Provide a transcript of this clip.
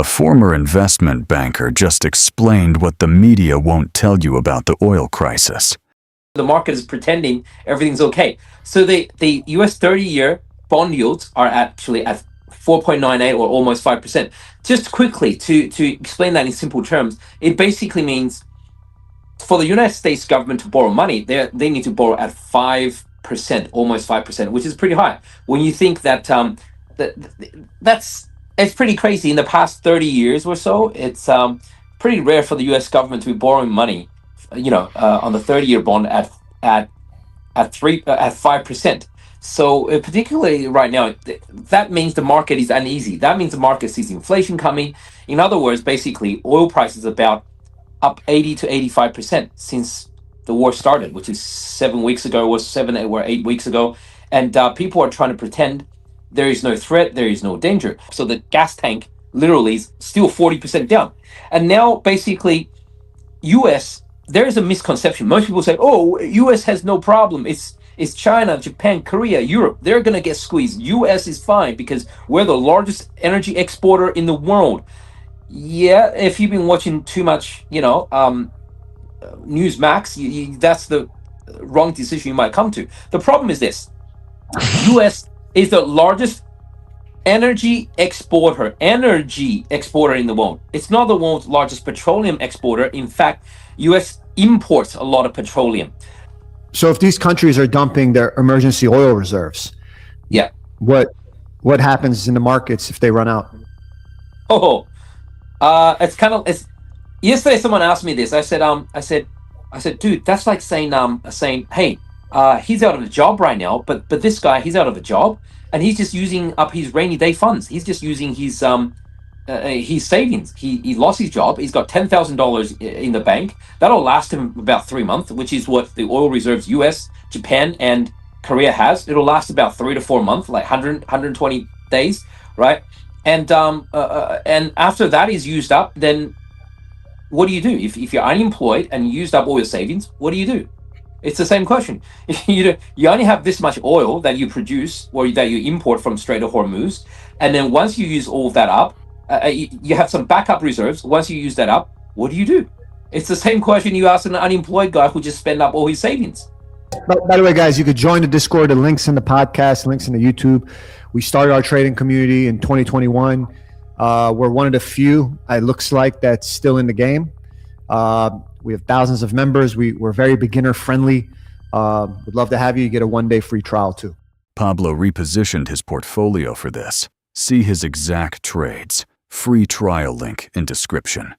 A former investment banker just explained what the media won't tell you about the oil crisis. The market is pretending everything's okay. So the US 30-year bond yields are actually at 4.98 or almost 5%. Just quickly to explain that in simple terms, it basically means for the United States government to borrow money, they need to borrow at 5%, almost 5%, which is pretty high. When you think that it's pretty crazy. In the past 30 years or so, it's pretty rare for the U.S. government to be borrowing money, on the 30-year bond at 5%. So particularly right now, that means the market is uneasy. That means the market sees inflation coming. In other words, basically, oil prices about up 80 to 85% since the war started, which is 7 weeks ago, or 8 weeks ago, and people are trying to pretend there is no threat, there is no danger. So the gas tank literally is still 40% down. And now basically US, there is a misconception. Most people say, oh, US has no problem. It's China, Japan, Korea, Europe. They're going to get squeezed. US is fine because we're the largest energy exporter in the world. Yeah, if you've been watching too much, Newsmax, that's the wrong decision you might come to. The problem is this. US is the largest energy exporter in the world. It's not the world's largest petroleum exporter. In fact, US imports a lot of petroleum. So if these countries are dumping their emergency oil reserves, yeah, what happens in the markets if they run out? It's yesterday someone asked me this. I said, dude, that's like saying, hey, he's out of a job right now, but this guy, he's out of a job, and he's just using up his rainy day funds. He's just using his savings. He lost his job. He's got $10,000 in the bank. That'll last him about 3 months, which is what the oil reserves US, Japan, and Korea has. It'll last about 3 to 4 months, like 120 days, right? And after that is used up, then what do you do? If you're unemployed and you used up all your savings, what do you do? It's the same question. You only have this much oil that you produce or that you import from Strait of Hormuz, and then once you use all of that up, you have some backup reserves. Once you use that up, what do you do? It's the same question you ask an unemployed guy who just spent up all his savings. By the way, guys, you could join the Discord. The links in the podcast, links in the YouTube. We started our trading community in 2021. We're one of the few, it looks like, that's still in the game. We have thousands of members. We're very beginner friendly. Would love to have you. You get a 1-day free trial too. Pablo repositioned his portfolio for this. See his exact trades. Free trial link in description.